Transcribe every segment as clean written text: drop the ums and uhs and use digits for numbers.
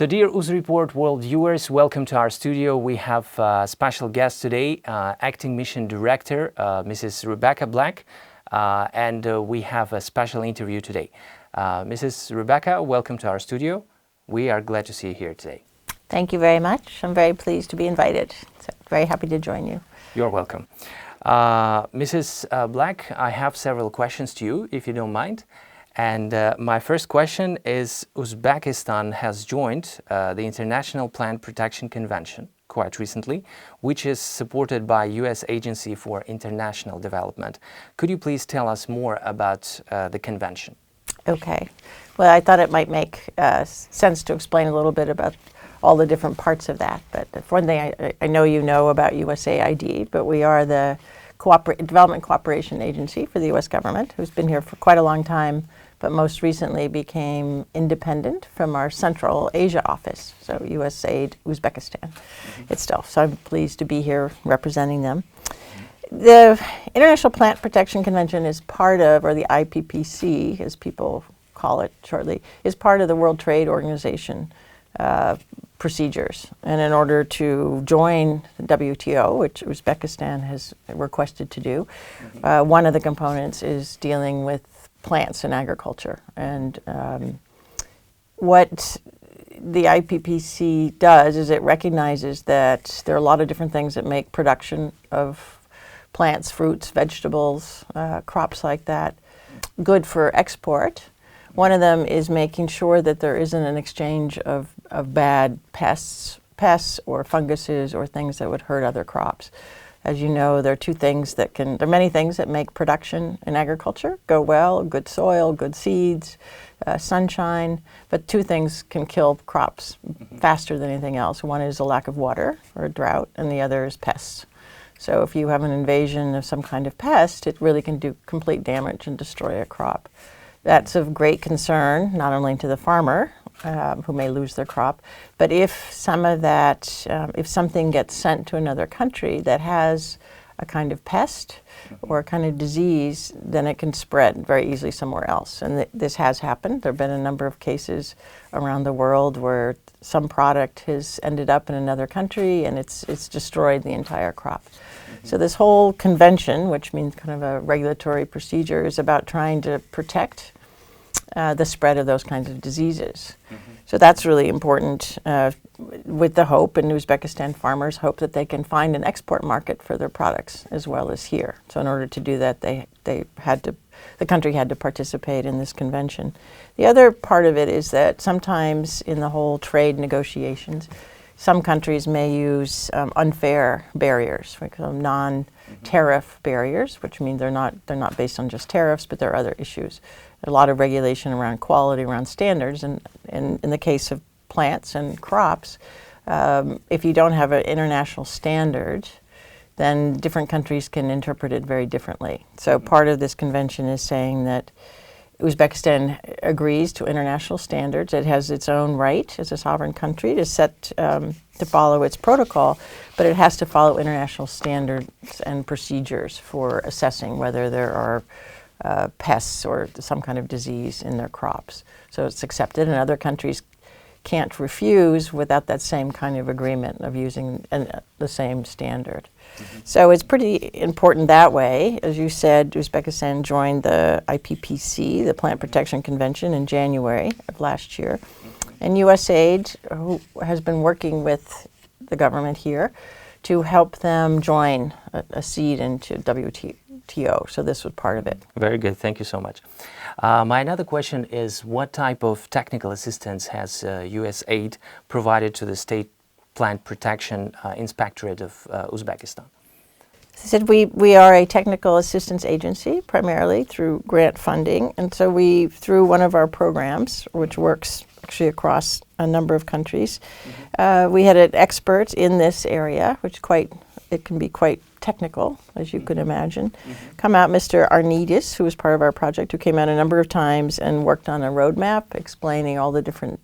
So dear UzReport World viewers, welcome to our studio. We have a special guest today, Acting Mission Director, Mrs. Rebecca Black, and we have a special interview today. Mrs. Rebecca, welcome to our studio. We are glad to see you here today. Thank you very much. I'm very pleased to be invited. So very happy to join you. You're welcome. Mrs. Black, I have several questions to you, if you don't mind. And my first question is, Uzbekistan has joined the International Plant Protection Convention quite recently, which is supported by U.S. Agency for International Development. Could you please tell us more about the convention? Okay. Well, I thought it might make sense to explain a little bit about all the different parts of that. But for one thing, I know you know about USAID, but we are the Development Cooperation Agency for the U.S. government, who's been here for quite a long time, but most recently became independent from our Central Asia office, so USAID Uzbekistan itself. So I'm pleased to be here representing them. The International Plant Protection Convention is part of, or the IPPC, as people call it shortly, is part of the World Trade Organization procedures. And in order to join the WTO, which Uzbekistan has requested to do, one of the components is dealing with plants and agriculture. And what the IPPC does is it recognizes that there are a lot of different things that make production of plants, fruits, vegetables, crops like that good for export. One of them is making sure that there isn't an exchange of bad pests or funguses or things that would hurt other crops. As you know, there are many things that make production in agriculture go well: good soil, good seeds, sunshine. But two things can kill crops faster than anything else. One is a lack of water or a drought, and the other is pests. So if you have an invasion of some kind of pest, it really can do complete damage and destroy a crop. That's of great concern, not only to the farmer, who may lose their crop, but if some of that, if something gets sent to another country that has a kind of pest or a kind of disease, then it can spread very easily somewhere else. And this has happened. There have been a number of cases around the world where some product has ended up in another country and it's destroyed the entire crop. So this whole convention, which means kind of a regulatory procedure, is about trying to protect the spread of those kinds of diseases. So that's really important, with the hope, and Uzbekistan farmers hope that they can find an export market for their products as well as here. So in order to do that, the country had to participate in this convention. The other part of it is that sometimes in the whole trade negotiations, some countries may use unfair barriers, we call them non-tariff barriers, which mean they're not based on just tariffs, but there are other issues. A lot of regulation around quality, around standards, and in the case of plants and crops, if you don't have an international standard, then different countries can interpret it very differently. So part of this convention is saying that Uzbekistan agrees to international standards. It has its own right as a sovereign country to to follow its protocol, but it has to follow international standards and procedures for assessing whether there are pests or some kind of disease in their crops. So it's accepted, and other countries can't refuse without that same kind of agreement of using the same standard. So it's pretty important that way. As you said, Uzbekistan joined the IPPC, the Plant Protection Convention, in January of last year. And USAID, who has been working with the government here to help them join a seat into WTO. So this was part of it. Very good. Thank you so much. My another question is, what type of technical assistance has USAID provided to the State Plant Protection Inspectorate of Uzbekistan? As I said, we are a technical assistance agency, primarily through grant funding. And so through one of our programs, which works actually across a number of countries, we had an expert in this area, which it can be quite technical, as you could imagine, come out, Mr. Arnidis, who was part of our project, who came out a number of times and worked on a roadmap explaining all the different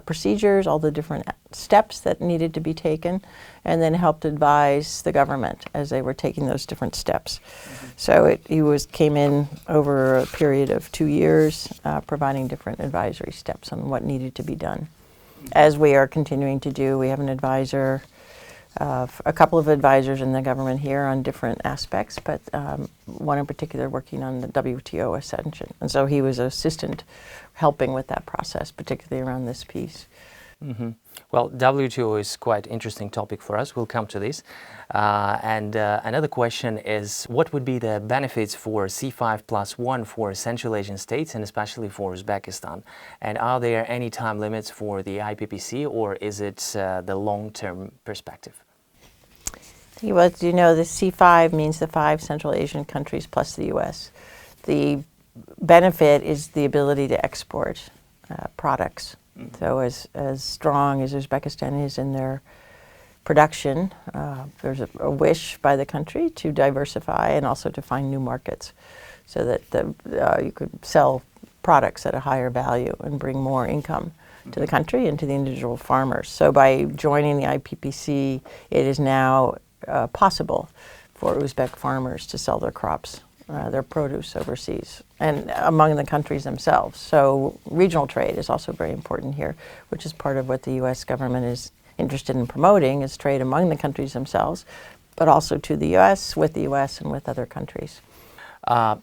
procedures, all the different steps that needed to be taken, and then helped advise the government as they were taking those different steps. So he came in over a period of 2 years, providing different advisory steps on what needed to be done. as we are continuing to do. We have an advisor, a couple of advisors in the government here on different aspects, but one in particular working on the WTO ascension. And so he was an assistant helping with that process, particularly around this piece. Well, WTO is quite interesting topic for us. We'll come to this. Another question is, what would be the benefits for C5+1 for Central Asian states and especially for Uzbekistan? And are there any time limits for the IPPC, or is it the long-term perspective? Well, you know, the C5 means the 5 Central Asian countries plus the U.S. The benefit is the ability to export products. So as strong as Uzbekistan is in their production, there's a wish by the country to diversify and also to find new markets so that you could sell products at a higher value and bring more income to the country and to the individual farmers. So by joining the IPPC, it is now possible for Uzbek farmers to sell their crops, their produce overseas and among the countries themselves. So regional trade is also very important here, which is part of what the U.S. government is interested in promoting, is trade among the countries themselves, but also to the U.S., with the U.S. and with other countries.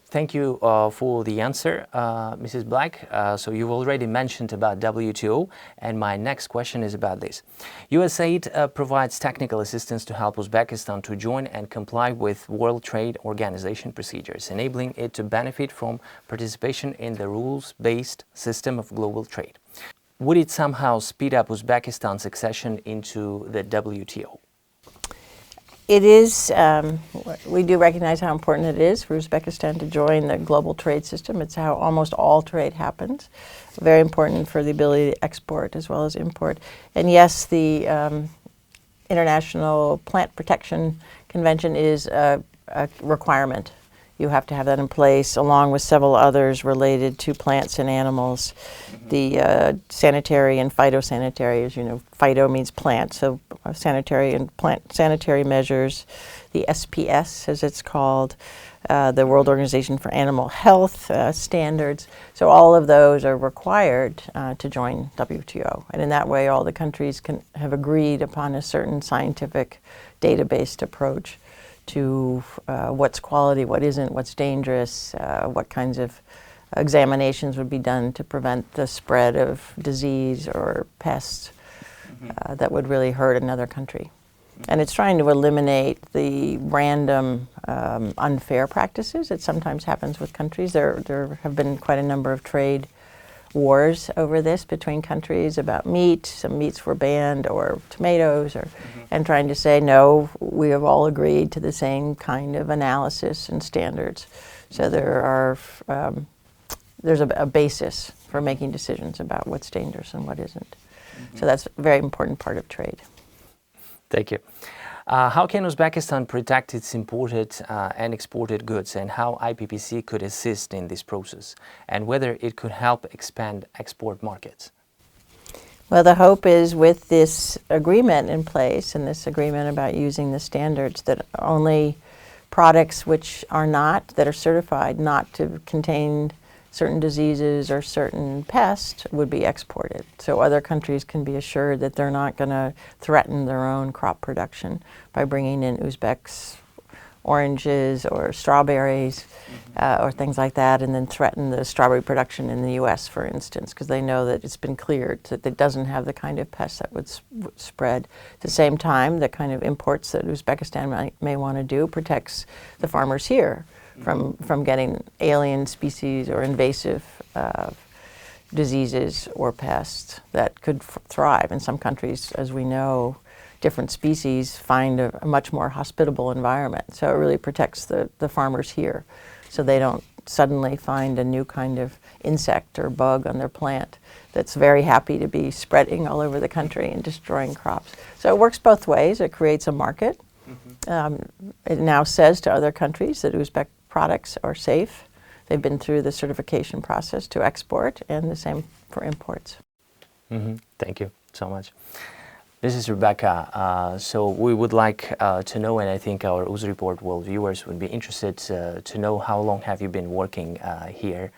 Thank you for the answer, Mrs. Black. So you've already mentioned about WTO, and my next question is about this. USAID provides technical assistance to help Uzbekistan to join and comply with World Trade Organization procedures, enabling it to benefit from participation in the rules-based system of global trade. Would it somehow speed up Uzbekistan's accession into the WTO? It is, we do recognize how important it is for Uzbekistan to join the global trade system. It's how almost all trade happens. Very important for the ability to export as well as import. And yes, the International Plant Protection Convention is a requirement. You have to have that in place along with several others related to plants and animals. The sanitary and phytosanitary, as you know, phyto means plant, so sanitary and plant sanitary measures, the SPS as it's called, the World Organization for Animal Health standards. So all of those are required to join WTO. And in that way, all the countries have agreed upon a certain scientific data-based approach to what's quality, what isn't, what's dangerous, what kinds of examinations would be done to prevent the spread of disease or pests that would really hurt another country. And it's trying to eliminate the random unfair practices that sometimes happens with countries. There have been quite a number of trade wars over this between countries about meat. Some meats were banned, or tomatoes, or and trying to say, no, we have all agreed to the same kind of analysis and standards. So there's a basis for making decisions about what's dangerous and what isn't. So that's a very important part of trade. Thank you. How can Uzbekistan protect its imported and exported goods, and how IPPC could assist in this process, and whether it could help expand export markets? Well, the hope is with this agreement in place and this agreement about using the standards that only products that are certified not to contain certain diseases or certain pests would be exported. So other countries can be assured that they're not going to threaten their own crop production by bringing in Uzbek's oranges or strawberries or things like that, and then threaten the strawberry production in the U.S., for instance, because they know that it's been cleared that it doesn't have the kind of pests that would spread. At the same time, the kind of imports that Uzbekistan may want to do protects the farmers here from getting alien species or invasive diseases or pests that could thrive. In some countries, as we know, different species find a much more hospitable environment. So it really protects the farmers here, so they don't suddenly find a new kind of insect or bug on their plant that's very happy to be spreading all over the country and destroying crops. So it works both ways. It creates a market. It now says to other countries that Uzbek products are safe. They've been through the certification process to export, and the same for imports. Thank you so much. This is Rebecca. So we would like to know, and I think our UzReport World viewers would be interested to know, how long have you been working here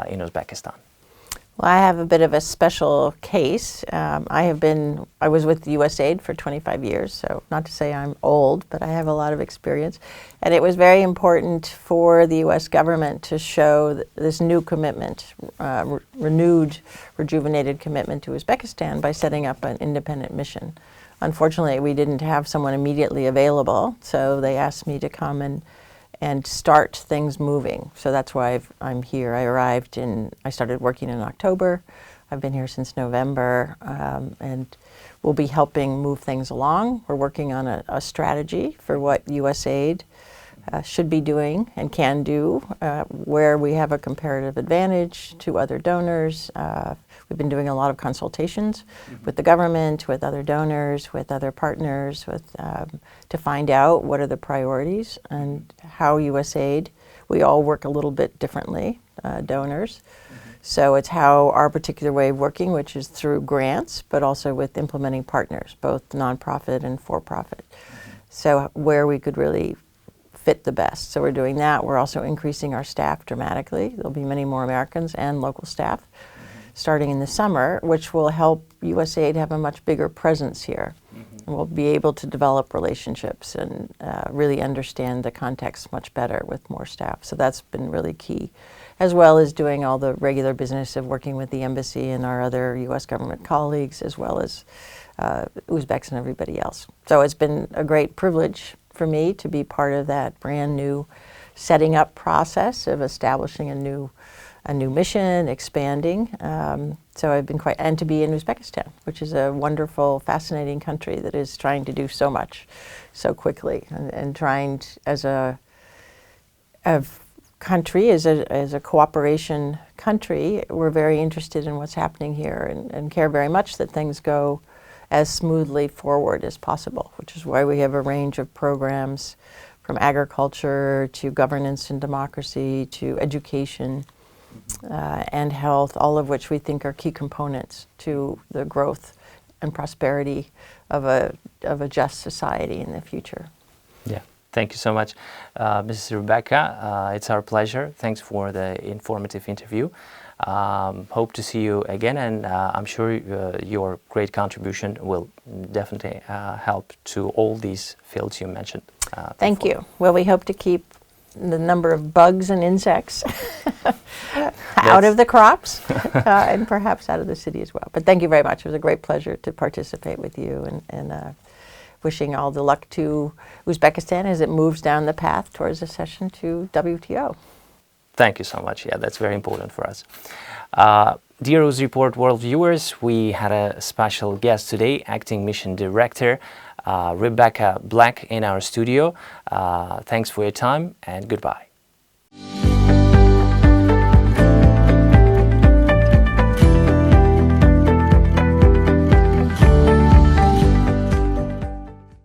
in Uzbekistan? Well, I have a bit of a special case. I was with USAID for 25 years, so not to say I'm old, but I have a lot of experience. And it was very important for the US government to show this new commitment, renewed, rejuvenated commitment to Uzbekistan by setting up an independent mission. Unfortunately, we didn't have someone immediately available, so they asked me to come and start things moving. So that's why I'm here. I started working in October. I've been here since November, and we'll be helping move things along. We're working on a strategy for what USAID should be doing and can do, where we have a comparative advantage to other donors. We've been doing a lot of consultations with the government, with other donors, with other partners, to find out what are the priorities and how USAID, we all work a little bit differently, donors. So it's how our particular way of working, which is through grants, but also with implementing partners, both nonprofit and for-profit. So where we could really fit the best. So we're doing that. We're also increasing our staff dramatically. There'll be many more Americans and local staff starting in the summer, which will help USAID have a much bigger presence here. And we'll be able to develop relationships and really understand the context much better with more staff. So that's been really key, as well as doing all the regular business of working with the embassy and our other US government colleagues, as well as Uzbeks and everybody else. So it's been a great privilege for me to be part of that brand new setting up process of establishing a new mission, expanding. So I've been and to be in Uzbekistan, which is a wonderful, fascinating country that is trying to do so much so quickly, and trying as a country, as a cooperation country, we're very interested in what's happening here and care very much that things go as smoothly forward as possible, which is why we have a range of programs from agriculture to governance and democracy to education and health, all of which we think are key components to the growth and prosperity of a just society in the future. Yeah, thank you so much, Mrs. Rebecca. It's our pleasure. Thanks for the informative interview. Hope to see you again, and I'm sure your great contribution will definitely help to all these fields you mentioned. Thank you. Well, we hope to keep the number of bugs and insects out of the crops and perhaps out of the city as well. But thank you very much. It was a great pleasure to participate with you, and wishing all the luck to Uzbekistan as it moves down the path towards accession to WTO. Thank you so much. Yeah, that's very important for us. Dear UzReport World viewers, we had a special guest today, Acting Mission Director Rebecca Black in our studio. Thanks for your time, and goodbye.